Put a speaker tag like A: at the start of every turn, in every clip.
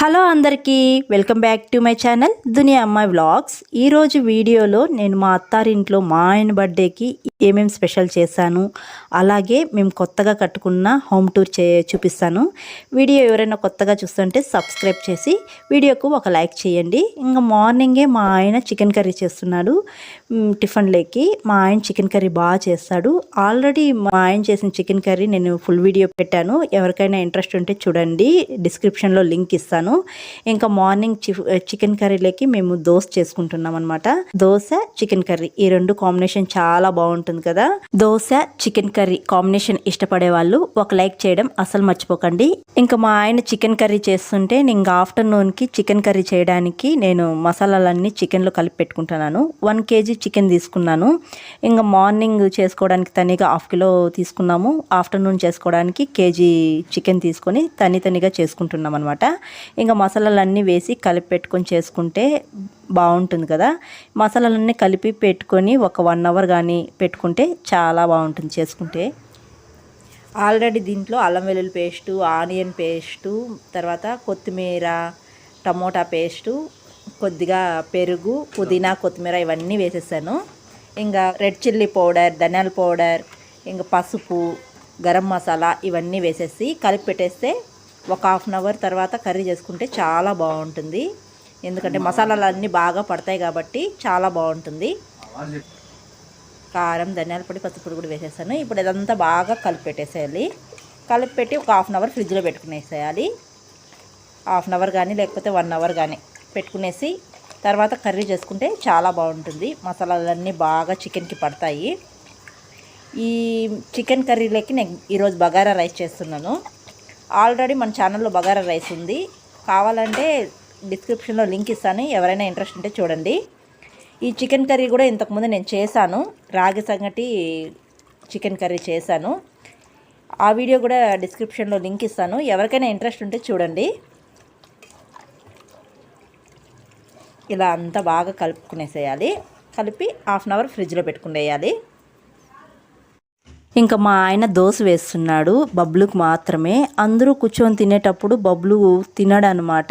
A: Hello అందరికీ welcome back to my channel దునియా అమ్మాయి vlogs. ఈరోజు వీడియోలో నేను మా అత్తారింట్లో మా ఆయన బర్త్డేకి ఏమేమి స్పెషల్ చేశాను, అలాగే మేము కొత్తగా కట్టుకున్న హోమ్ టూర్ చూపిస్తాను. వీడియో ఎవరైనా కొత్తగా చూస్తుంటే సబ్స్క్రైబ్ చేసి వీడియోకు ఒక లైక్ చేయండి. ఇంకా మార్నింగే మా ఆయన చికెన్ కర్రీ చేస్తున్నాడు. టిఫిన్లోకి మా ఆయన చికెన్ కర్రీ బాగా చేస్తాడు. ఆల్రెడీ మా ఆయన చేసిన చికెన్ కర్రీ నేను ఫుల్ వీడియో పెట్టాను. ఎవరికైనా ఇంట్రెస్ట్ ఉంటే చూడండి, డిస్క్రిప్షన్లో లింక్ ఇస్తాను. ఇంకా మార్నింగ్ చికెన్ కర్రీలోకి మేము దోశ చేసుకుంటున్నాం అనమాట. దోశ చికెన్ కర్రీ ఈ రెండు కాంబినేషన్ చాలా బాగుంటుంది కదా. దోశ చికెన్ కర్రీ కాంబినేషన్ ఇష్టపడే వాళ్ళు ఒక లైక్ చేయడం అసలు మర్చిపోకండి. ఇంకా మా ఆయన చికెన్ కర్రీ చేస్తుంటే ఇంకా ఆఫ్టర్నూన్కి చికెన్ కర్రీ చేయడానికి నేను మసాలాలన్నీ చికెన్లో కలిపి పెట్టుకుంటున్నాను. 1 kg చికెన్ తీసుకున్నాను. ఇంకా మార్నింగ్ చేసుకోవడానికి తనిగా 1/2 kg తీసుకున్నాము. ఆఫ్టర్నూన్ చేసుకోవడానికి 1 kg చికెన్ తీసుకొని తనిగా చేసుకుంటున్నాం అనమాట. ఇంకా మసాలాలన్నీ వేసి కలిపి పెట్టుకొని చేసుకుంటే బాగుంటుంది కదా. మసాలాలన్నీ కలిపి పెట్టుకొని ఒక 1 hour కానీ పెట్టుకుంటే చాలా బాగుంటుంది చేసుకుంటే. ఆల్రెడీ దీంట్లో అల్లం వెల్లుల్లి పేస్టు, ఆనియన్ పేస్టు, తర్వాత కొత్తిమీర, టమోటా పేస్టు, కొద్దిగా పెరుగు, పుదీనా, కొత్తిమీర ఇవన్నీ వేసేసాను. ఇంకా రెడ్ చిల్లీ పౌడర్, ధనియాల పౌడర్, ఇంకా పసుపు, గరం మసాలా ఇవన్నీ వేసేసి కలిపి పెట్టేస్తే ఒక 1/2 hour తర్వాత కర్రీ చేసుకుంటే చాలా బాగుంటుంది. ఎందుకంటే మసాలాలు అన్నీ బాగా పడతాయి కాబట్టి చాలా బాగుంటుంది. కారం, ధనియాల పొడి, పసుపు పొడి కూడా వేసేసాను. ఇప్పుడు ఇదంతా బాగా కలిపి పెట్టేసేయాలి. కలిపి పెట్టి ఒక 1/2 hour ఫ్రిడ్జ్లో పెట్టుకునేసేయాలి. 1/2 hour కానీ లేకపోతే 1 hour కానీ పెట్టుకునేసి తర్వాత కర్రీ చేసుకుంటే చాలా బాగుంటుంది. మసాలాలన్నీ బాగా చికెన్కి పడతాయి. ఈ చికెన్ కర్రీలోకి నేను ఈరోజు బగారా రైస్ చేస్తున్నాను. ఆల్రెడీ మన ఛానల్లో బగారా రైస్ ఉంది, కావాలంటే డిస్క్రిప్షన్లో లింక్ ఇస్తాను, ఎవరైనా ఇంట్రెస్ట్ ఉంటే చూడండి. ఈ చికెన్ కర్రీ కూడా ఇంతకుముందు నేను చేశాను, రాగి సంగటి చికెన్ కర్రీ చేశాను. ఆ వీడియో కూడా డిస్క్రిప్షన్లో లింక్ ఇస్తాను, ఎవరికైనా ఇంట్రెస్ట్ ఉంటే చూడండి. ఇలా అంతా బాగా కలుపుకునేసేయాలి. కలిపి 1/2 hour ఫ్రిడ్జ్లో పెట్టుకునేయాలి. ఇంకా మా ఆయన దోశ వేస్తున్నాడు బబ్లుకు మాత్రమే. అందరూ కూర్చొని తినేటప్పుడు బబ్లు తినడు అనమాట.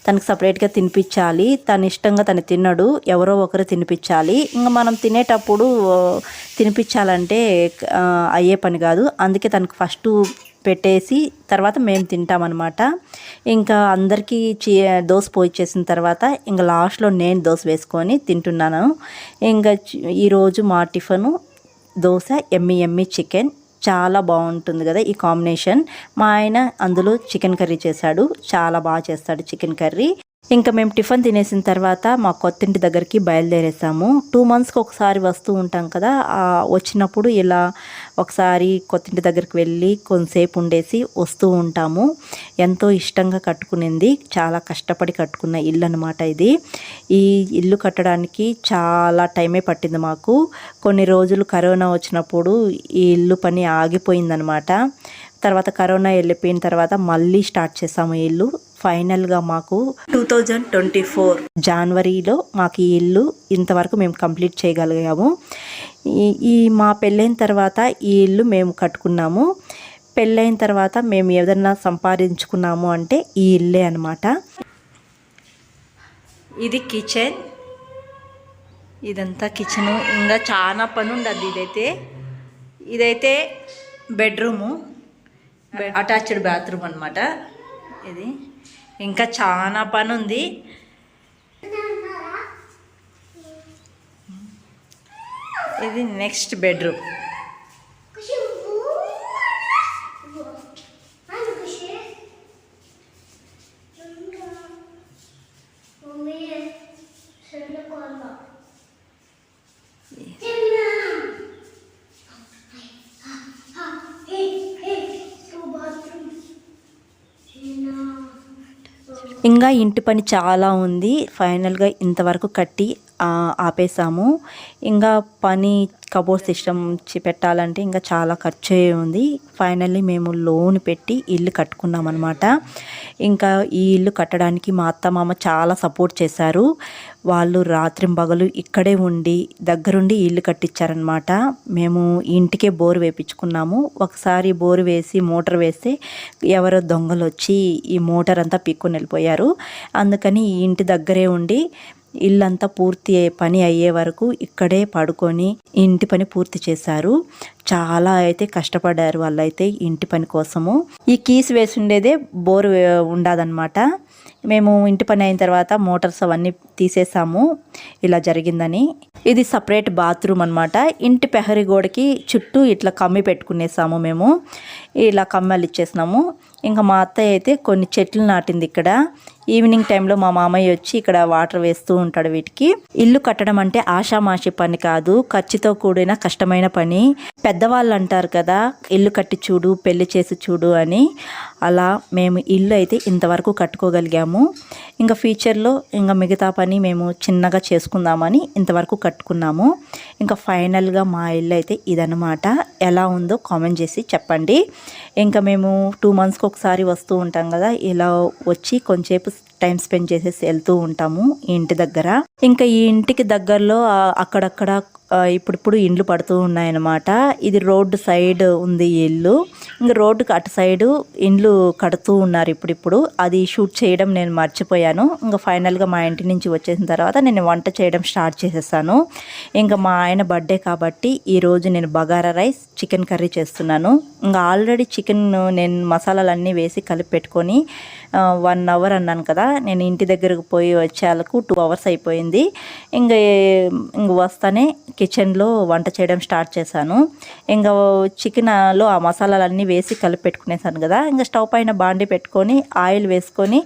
A: తనకు సపరేట్గా తినిపించాలి. తను ఇష్టంగా తను తినడు, ఎవరో ఒకరు తినిపించాలి. ఇంకా మనం తినేటప్పుడు తినిపించాలంటే అయ్యే పని కాదు. అందుకే తనకు ఫస్ట్ పెట్టేసి తర్వాత మేము తింటామన్నమాట. ఇంకా అందరికీ దోశ పోయిచ్చేసిన తర్వాత ఇంకా లాస్ట్లో నేను దోశ వేసుకొని తింటున్నాను. ఇంకా ఈరోజు మా టిఫను దోశ, ఎమ్మి చికెన్ చాలా బాగుంటుంది కదా ఈ కాంబినేషన్. మా ఆయన అందులో చికెన్ కర్రీ చేశాడు, చాలా బాగా చేస్తాడు చికెన్ కర్రీ. ఇంకా మేము టిఫిన్ తినేసిన తర్వాత మా కొత్తింటి దగ్గరికి బయలుదేరేసాము. 2 monthsకి ఒకసారి వస్తూ ఉంటాం కదా. వచ్చినప్పుడు ఇలా ఒకసారి కొత్తింటి దగ్గరికి వెళ్ళి కొంతసేపు ఉండేసి వస్తూ ఉంటాము. ఎంతో ఇష్టంగా కట్టుకునింది, చాలా కష్టపడి కట్టుకున్న ఇల్లు అనమాట ఇది. ఈ ఇల్లు కట్టడానికి చాలా టైమే పట్టింది మాకు. కొన్ని రోజులు కరోనా వచ్చినప్పుడు ఈ ఇల్లు పని ఆగిపోయిందనమాట. తర్వాత కరోనా వెళ్ళిపోయిన తర్వాత మళ్ళీ స్టార్ట్ చేసాము ఈ ఇల్లు. ఫైనల్గా మాకు 2024 జనవరిలో మాకు ఈ ఇల్లు ఇంతవరకు మేము కంప్లీట్ చేయగలిగాము. ఈ మా పెళ్ళైన తర్వాత ఈ ఇల్లు మేము కట్టుకున్నాము. పెళ్ళైన తర్వాత మేము ఏదన్నా సంపాదించుకున్నాము అంటే ఈ ఇల్లే అనమాట. ఇది కిచెన్, ఇదంతా కిచెను. ఇంకా చాలా పని ఉండదు. ఇదైతే బెడ్రూము, అటాచ్డ్ బాత్రూమ్ అనమాట. ఇది ఇంకా చాలా పని ఉంది. ఇది నెక్స్ట్ బెడ్రూమ్. ఇంకా ఇంటి పని చాలా ఉంది. ఫైనల్గా ఇంతవరకు కట్టి ఆపేసాము. ఇంకా పని కబోర్డ్ సిస్టమ్ పెట్టాలంటే ఇంకా చాలా ఖర్చు ఉంది. ఫైనల్లీ మేము లోన్ పెట్టి ఇల్లు కట్టుకున్నాం అనమాట. ఇంకా ఈ ఇల్లు కట్టడానికి మా అత్త మామ చాలా సపోర్ట్ చేశారు. వాళ్ళు రాత్రింబగలు ఇక్కడే ఉండి దగ్గరుండి ఇల్లు కట్టించారనమాట. మేము ఇంటికే బోరు వేయించుకున్నాము. ఒకసారి బోరు వేసి మోటార్ వేస్తే ఎవరో దొంగలు వచ్చి ఈ మోటార్ అంతా పీక్కొని వెళ్ళిపోయారు. అందుకని ఈ ఇంటి దగ్గరే ఉండి ఇల్లంతా పూర్తి పని అయ్యే వరకు ఇక్కడే పడుకొని ఇంటి పని పూర్తి చేశారు. చాలా అయితే కష్టపడ్డారు వాళ్ళైతే ఇంటి పని కోసము. ఈ కీస్ వేసి ఉండేదే బోరు ఉండదన్నమాట. మేము ఇంటి పని అయిన తర్వాత మోటార్స్ అవన్నీ తీసేసాము. ఇలా జరిగిందని. ఇది సపరేట్ బాత్రూమ్ అనమాట. ఇంటి పెహరి గోడకి చుట్టూ ఇట్లా కమ్మి పెట్టుకునేసాము. మేము ఇలా కమ్మలు ఇచ్చేసినాము. ఇంకా మా అత్తయ్య అయితే కొన్ని చెట్లు నాటింది ఇక్కడ. ఈవినింగ్ టైంలో మా మామయ్య వచ్చి ఇక్కడ వాటర్ వేస్తూ ఉంటాడు వీటికి. ఇల్లు కట్టడం అంటే ఆషామాషి పని కాదు, ఖర్చుతో కూడిన కష్టమైన పని. పెద్దవాళ్ళు అంటారు కదా, ఇల్లు కట్టి చూడు, పెళ్లి చేసి చూడు అని. అలా మేము ఇల్లు అయితే ఇంతవరకు కట్టుకోగలిగాము. ఇంకా ఫ్యూచర్లో ఇంకా మిగతా పని మేము చిన్నగా చేసుకుందామని ఇంతవరకు కట్టుకున్నాము. ఇంకా ఫైనల్గా మా ఇల్లు అయితే ఇదన్నమాట. ఎలా ఉందో కామెంట్ చేసి చెప్పండి. ఇంకా మేము 2 monthsకి ఒకసారి వస్తూ ఉంటాం కదా, ఇలా వచ్చి కొంచెంసేపు టైం స్పెండ్ చేసేసి వెళ్తూ ఉంటాము ఈ ఇంటి దగ్గర. ఇంకా ఈ ఇంటికి దగ్గరలో అక్కడక్కడ ఇప్పుడు ఇండ్లు పడుతూ ఉన్నాయన్నమాట. ఇది రోడ్డు సైడ్ ఉంది ఈ ఇల్లు. ఇంకా రోడ్డుకి అటు సైడు ఇండ్లు కడుతూ ఉన్నారు ఇప్పుడు. అది షూట్ చేయడం నేను మర్చిపోయాను. ఇంకా ఫైనల్గా మా ఇంటి నుంచి వచ్చేసిన తర్వాత నేను వంట చేయడం స్టార్ట్ చేసేసాను. ఇంకా మా ఆయన బర్త్డే కాబట్టి ఈరోజు నేను బగారా రైస్, చికెన్ కర్రీ చేస్తున్నాను. ఇంకా ఆల్రెడీ చికెన్ నేను మసాలాలన్నీ వేసి కలిపి పెట్టుకొని 1 hour అన్నాను కదా, నేను ఇంటి దగ్గరకు పోయి వచ్చేందుకు 2 hours అయిపోయింది. ఇంక వస్తానే కిచెన్లో వంట చేయడం స్టార్ట్ చేశాను. ఇంకా చికెన్లో ఆ మసాలాలన్నీ వేసి కలిపి పెట్టుకునేసాను కదా. ఇంకా స్టవ్ పైన బాండి పెట్టుకొని ఆయిల్ వేసుకొని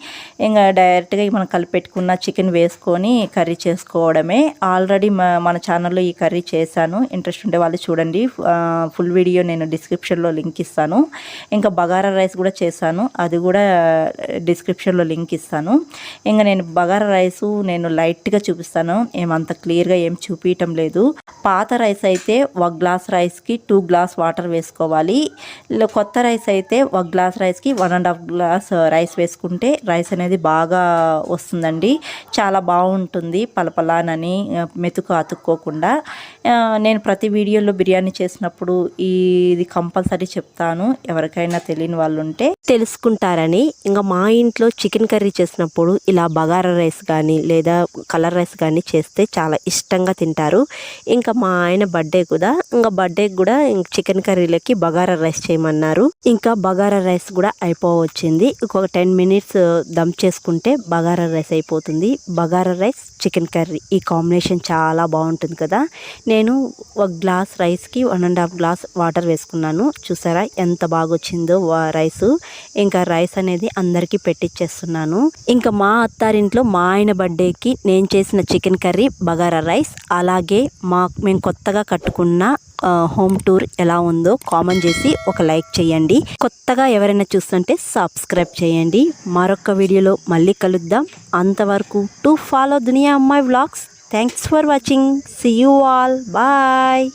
A: ఇంకా డైరెక్ట్గా మనం కలిపి పెట్టుకున్న చికెన్ వేసుకొని కర్రీ చేసుకోవడమే. ఆల్రెడీ మన ఛానల్లో ఈ కర్రీ చేశాను. ఇంట్రెస్ట్ ఉండే వాళ్ళు చూడండి. ఫుల్ వీడియో నేను డిస్క్రిప్షన్లో లింక్ ఇస్తాను. ఇంకా బగారా రైస్ కూడా చేశాను, అది కూడా డిస్క్రిప్షన్లో లింక్ ఇస్తాను. ఇంకా నేను బగారా రైసు నేను లైట్గా చూపిస్తాను, ఏమంత క్లియర్గా ఏం చూపించటం లేదు. పాత రైస్ అయితే 1 glass రైస్కి 2 glass వాటర్ వేసుకోవాలి. కొత్త రైస్ అయితే 1 glass రైస్కి 1.5 glass రైస్ వేసుకుంటే రైస్ అనేది బాగా వస్తుందండి. చాలా బాగుంటుంది, పలపలానని మెతుకు అతుక్కోకుండా. నేను ప్రతి వీడియోలో బిర్యానీ చేసినప్పుడు ఇది కంపల్సరీ చెప్తాను, ఎవరికైనా తెలియని వాళ్ళు ఉంటే తెలుసుకుంటారని. ఇంకా మా ఇంట్లో చికెన్ కర్రీ చేసినప్పుడు ఇలా బగారా రైస్ కానీ లేదా కలర్ రైస్ కానీ చేస్తే చాలా ఇష్టంగా తింటారు. ఇంకా మా ఆయన బర్త్డేకి కూడా చికెన్ కర్రీలకి బగారా రైస్ చేయమన్నారు. ఇంకా బగారా రైస్ కూడా అయిపోవచ్చింది. ఇంకొక 10 minutes దమ్ చేసుకుంటే బగారా రైస్ అయిపోతుంది. బగారా రైస్, చికెన్ కర్రీ ఈ కాంబినేషన్ చాలా బాగుంటుంది కదా. నేను 1 glass రైస్కి 1.5 glass వాటర్ వేసుకున్నాను. చూసారా ఎంత బాగా వచ్చిందో రైసు. ఇంకా రైస్ అనేది అందరికీ పెట్టిచ్చేస్తున్నాను. ఇంకా మా అత్తారింట్లో మా ఆయన బర్త్డేకి నేను చేసిన చికెన్ కర్రీ, బగారా రైస్, అలాగే మేము కొత్తగా కట్టుకున్న హోమ్ టూర్ ఎలా ఉందో కామెంట్ చేసి ఒక లైక్ చేయండి. కొత్తగా ఎవరైనా చూస్తుంటే సబ్స్క్రైబ్ చేయండి. మరొక వీడియోలో మళ్ళీ కలుద్దాం. అంతవరకు టు ఫాలో దునియా అమ్మాయి vlogs. Thanks for watching. See you all. Bye.